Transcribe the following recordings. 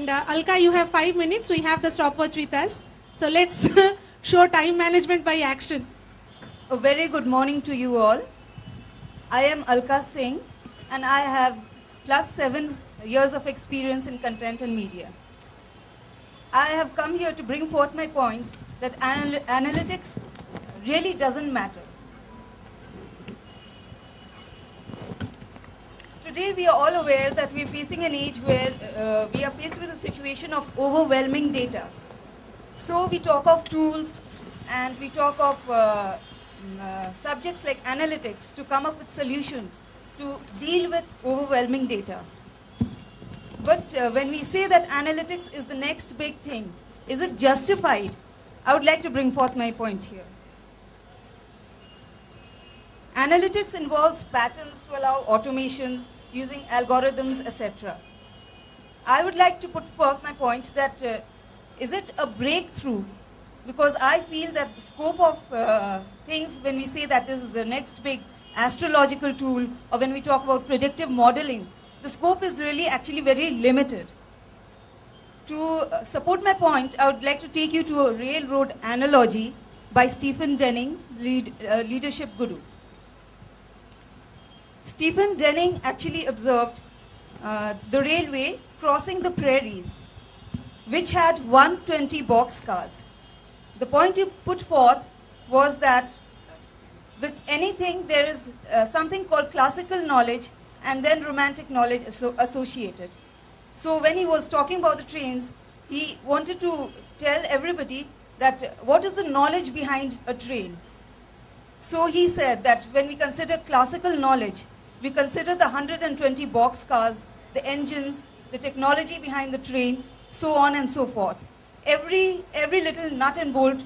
And Alka, you have 5 minutes. We have the stopwatch with us. So let's show time management by action. A very good morning to you all. I am Alka Singh and I have +7 years of experience in content and media. I have come here to bring forth my point that analytics really doesn't matter. Today we are all aware that we are facing an age where we are faced with a situation of overwhelming data. So we talk of tools and we talk of subjects like analytics to come up with solutions to deal with overwhelming data. But when we say that analytics is the next big thing, is it justified? I would like to bring forth my point here. Analytics involves patterns to allow automations using algorithms, etc. I would like to put forth my point that is it a breakthrough? Because I feel that the scope of things when we say that this is the next big astrological tool or when we talk about predictive modeling, the scope is really actually very limited. To support my point, I would like to take you to a railroad analogy by Stephen Denning, leadership guru. Stephen Denning actually observed the railway crossing the prairies, which had 120 boxcars. The point he put forth was that with anything there is something called classical knowledge and then romantic knowledge associated. So when he was talking about the trains, he wanted to tell everybody that what is the knowledge behind a train. So he said that when we consider classical knowledge, we consider the 120 boxcars, the engines, the technology behind the train, so on and so forth. Every little nut and bolt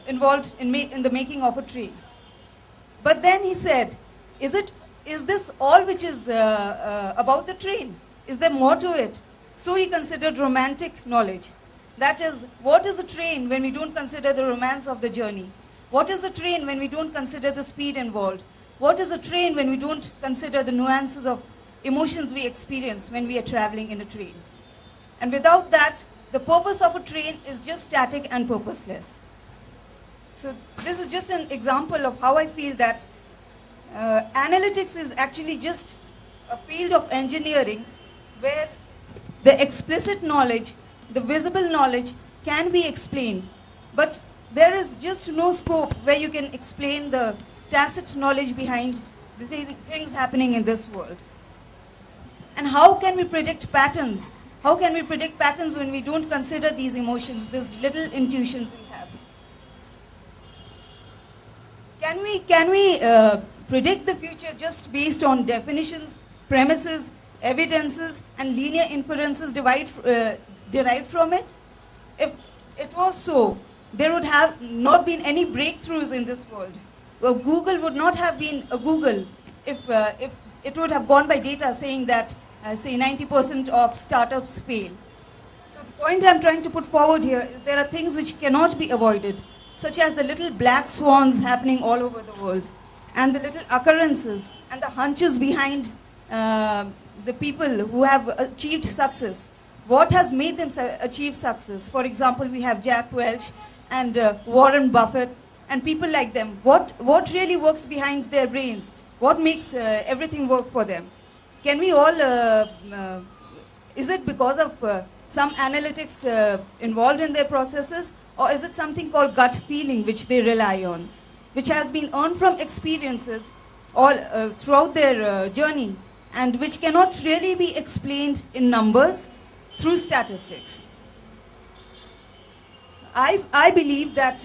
involved in the making of a train. But then he said, is this all which is about the train? Is there more to it? So he considered romantic knowledge. That is, what is a train when we don't consider the romance of the journey? What is a train when we don't consider the speed involved? What is a train when we don't consider the nuances of emotions we experience when we are traveling in a train? And without that, the purpose of a train is just static and purposeless. So this is just an example of how I feel that analytics is actually just a field of engineering where the explicit knowledge, the visible knowledge can be explained, but there is just no scope where you can explain the tacit knowledge behind the things happening in this world. And how can we predict patterns? How can we predict patterns when we don't consider these emotions, these little intuitions we have? Can we predict the future just based on definitions, premises, evidences, and linear inferences derived from it? If it was so, there would have not been any breakthroughs in this world. Well, Google would not have been a Google if it would have gone by data saying that, say, 90% of startups fail. So the point I'm trying to put forward here is there are things which cannot be avoided, such as the little black swans happening all over the world, and the little occurrences and the hunches behind the people who have achieved success. What has made them achieve success? For example, we have Jack Welch and Warren Buffett and people like them. What really works behind their brains? What makes everything work for them? Can we all, is it because of some analytics involved in their processes, or is it something called gut feeling which they rely on, which has been earned from experiences all throughout their journey, and which cannot really be explained in numbers through statistics? I believe that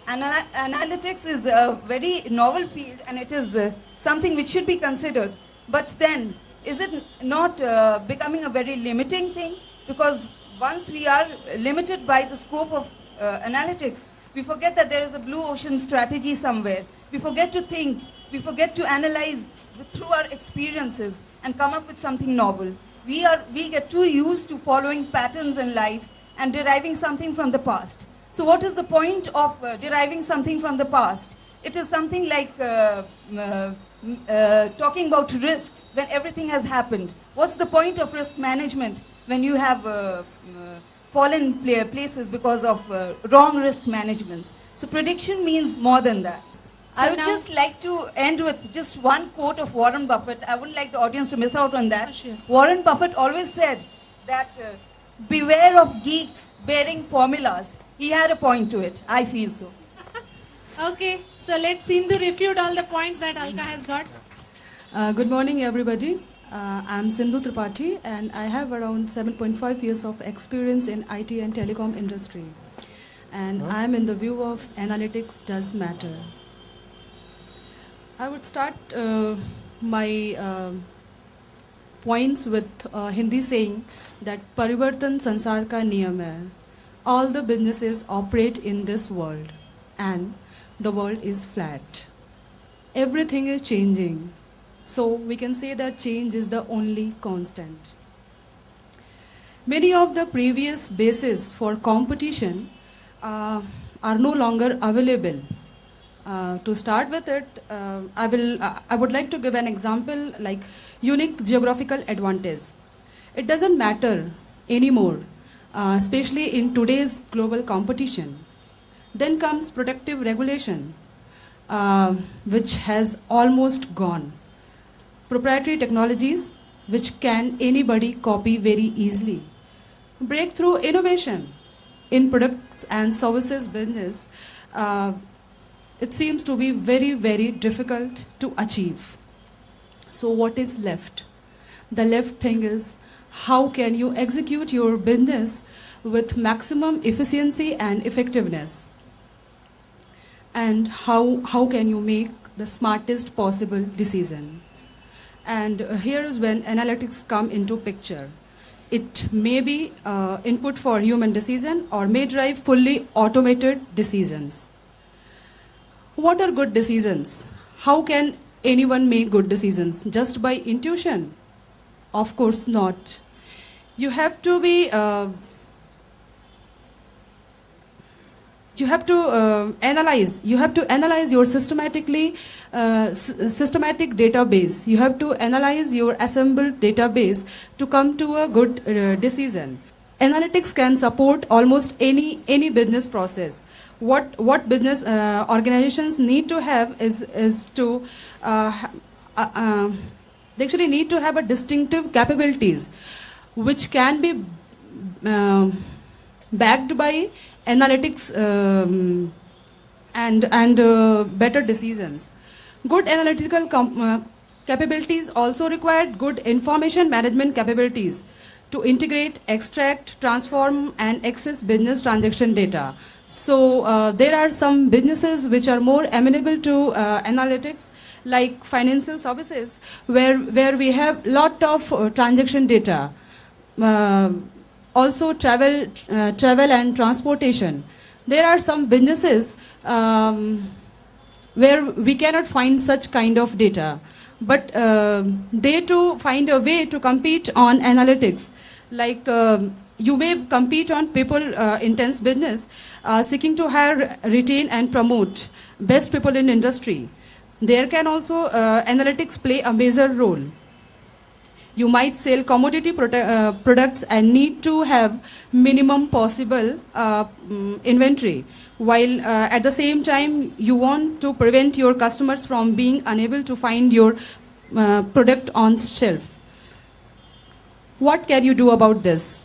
analytics is a very novel field and it is something which should be considered. But then, is it not becoming a very limiting thing? Because once we are limited by the scope of analytics, we forget that there is a blue ocean strategy somewhere. We forget to think, we forget to analyze through our experiences and come up with something novel. We get too used to following patterns in life and deriving something from the past. So what is the point of deriving something from the past? It is something like talking about risks when everything has happened. What's the point of risk management when you have fallen places because of wrong risk management. So prediction means more than that. So I would now- just like to end with just one quote of Warren Buffett. I wouldn't like the audience to miss out on that. Oh, sure. Warren Buffett always said that beware of geeks bearing formulas. He had a point to it. I feel so. Okay, so let Sindhu refute all the points that Alka has got. Good morning, everybody. I'm Sindhu Tripathi, and I have around 7.5 years of experience in IT and telecom industry. And I'm in the view of analytics does matter. I would start my points with Hindi saying that Parivartan Sansar ka niyam hai. All the businesses operate in this world, and the world is flat. Everything is changing. So we can say that change is the only constant. Many of the previous bases for competition are no longer available. To start with it, I would like to give an example like unique geographical advantage. It doesn't matter anymore, especially in today's global competition. Then comes protective regulation, which has almost gone. Proprietary technologies, which can anybody copy very easily. Breakthrough innovation in products and services business, it seems to be very, very difficult to achieve. So what is left? The left thing is, how can you execute your business with maximum efficiency and effectiveness? And how can you make the smartest possible decision? And here is when analytics come into picture. It may be input for human decision or may drive fully automated decisions. What are good decisions? How can anyone make good decisions? Just by intuition? Of course not. You have to be you have to analyze your systematic database. You have to analyze your assembled database to come to a good decision. Analytics can support almost any business process. What business organizations need to have is to they actually need to have a distinctive capabilities which can be backed by analytics and better decisions. Good analytical capabilities also required good information management capabilities to integrate, extract, transform, and access business transaction data. So there are some businesses which are more amenable to analytics, like financial services, where we have lot of transaction data. Also travel and transportation. There are some businesses where we cannot find such kind of data, but they too find a way to compete on analytics. Like you may compete on people intense business, seeking to hire, retain and promote best people in industry. There can also analytics play a major role. You might sell commodity products and need to have minimum possible inventory, while at the same time you want to prevent your customers from being unable to find your product on shelf. What can you do about this?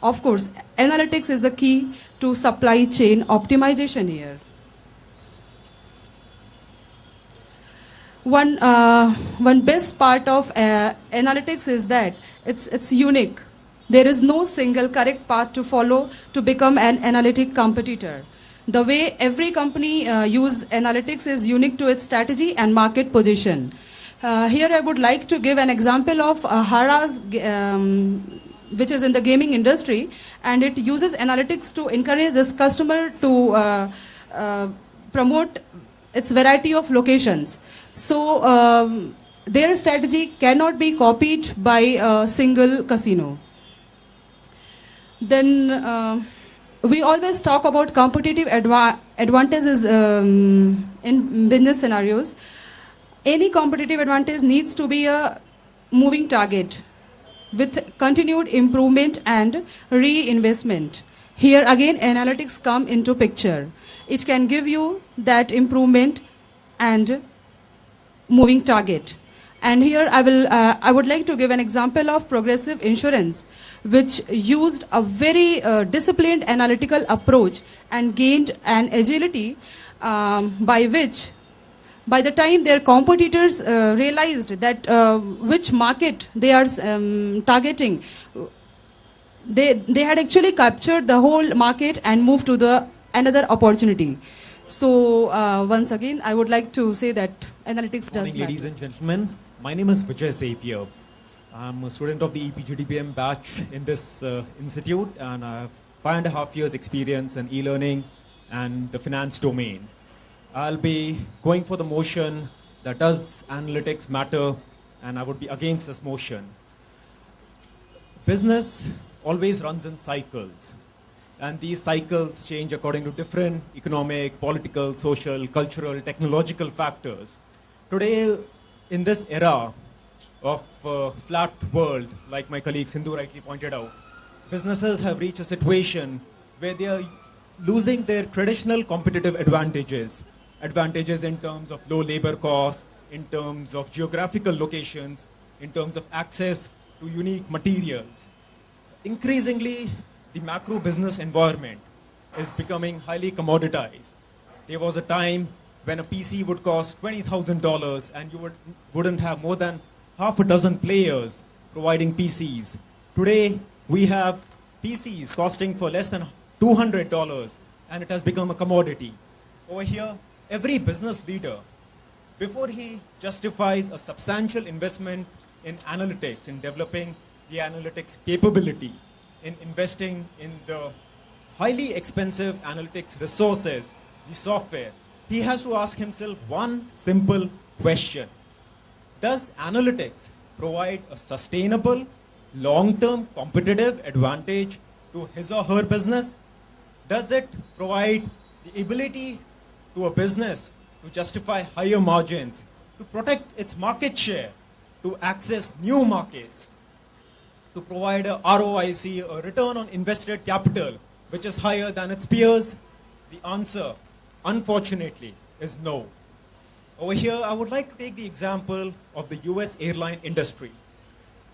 Of course, analytics is the key to supply chain optimization here. One best part of analytics is that it's unique. There is no single correct path to follow to become an analytic competitor. The way every company use analytics is unique to its strategy and market position. Here I would like to give an example of Hara's, which is in the gaming industry, and it uses analytics to encourage its customer to promote its variety of locations. So their strategy cannot be copied by a single casino. Then we always talk about competitive advantages in business scenarios. Any competitive advantage needs to be a moving target. with continued improvement and reinvestment. Here again, analytics come into picture. It can give you that improvement and moving target. And here I would like to give an example of Progressive Insurance, which used a very disciplined analytical approach and gained an agility by which, by the time their competitors realized that which market they are targeting, they had actually captured the whole market and moved to the another opportunity. So once again, I would like to say that analytics Good morning, does matter. ladies and gentlemen. My name is Vijay Zapier. I'm a student of the EPGDPM batch in this institute, and I have 5.5 years experience in e-learning and the finance domain. I'll be going for the motion that does analytics matter, and I would be against this motion. Business always runs in cycles, and these cycles change according to different economic, political, social, cultural, technological factors. Today, in this era of flat world, like my colleague Sindhu rightly pointed out, businesses have reached a situation where they are losing their traditional competitive advantages. Advantages in terms of low labor costs, in terms of geographical locations, in terms of access to unique materials. Increasingly, the macro business environment is becoming highly commoditized. There was a time when a PC would cost $20,000 and you wouldn't have more than half a dozen players providing PCs. Today, we have PCs costing for less than $200, and it has become a commodity. Over here, every business leader, before he justifies a substantial investment in analytics, in developing the analytics capability, in investing in the highly expensive analytics resources, the software, he has to ask himself one simple question. Does analytics provide a sustainable, long-term competitive advantage to his or her business? Does it provide the ability to a business to justify higher margins, to protect its market share, to access new markets, to provide a ROIC, a return on invested capital, which is higher than its peers? The answer, unfortunately, is no. Over here, I would like to take the example of the US airline industry.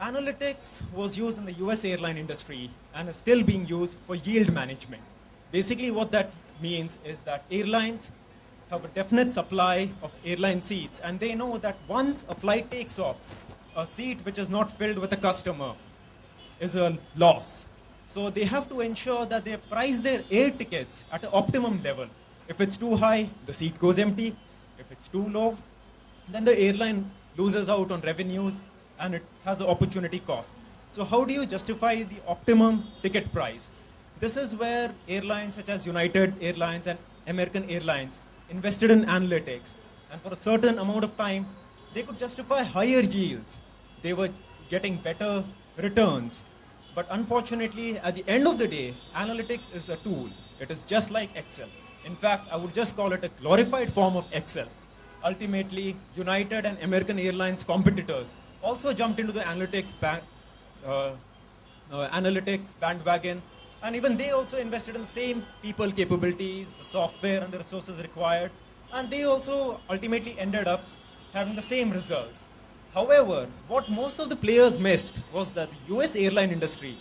Analytics was used in the US airline industry and is still being used for yield management. Basically, what that means is that airlines have a definite supply of airline seats, and they know that once a flight takes off, a seat which is not filled with a customer is a loss. So they have to ensure that they price their air tickets at an optimum level. If it's too high, the seat goes empty. If it's too low, then the airline loses out on revenues and it has an opportunity cost. So how do you justify the optimum ticket price? This is where airlines such as United Airlines and American Airlines invested in analytics. And for a certain amount of time, they could justify higher yields. They were getting better returns. But unfortunately, at the end of the day, analytics is a tool. It is just like Excel. In fact, I would just call it a glorified form of Excel. Ultimately, United and American Airlines competitors also jumped into the analytics bandwagon, and even they also invested in the same people capabilities, the software and the resources required, and they also ultimately ended up having the same results. However, what most of the players missed was that the US airline industry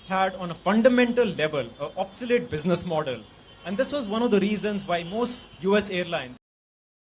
had on a fundamental level an obsolete business model. And this was one of the reasons why most US airlines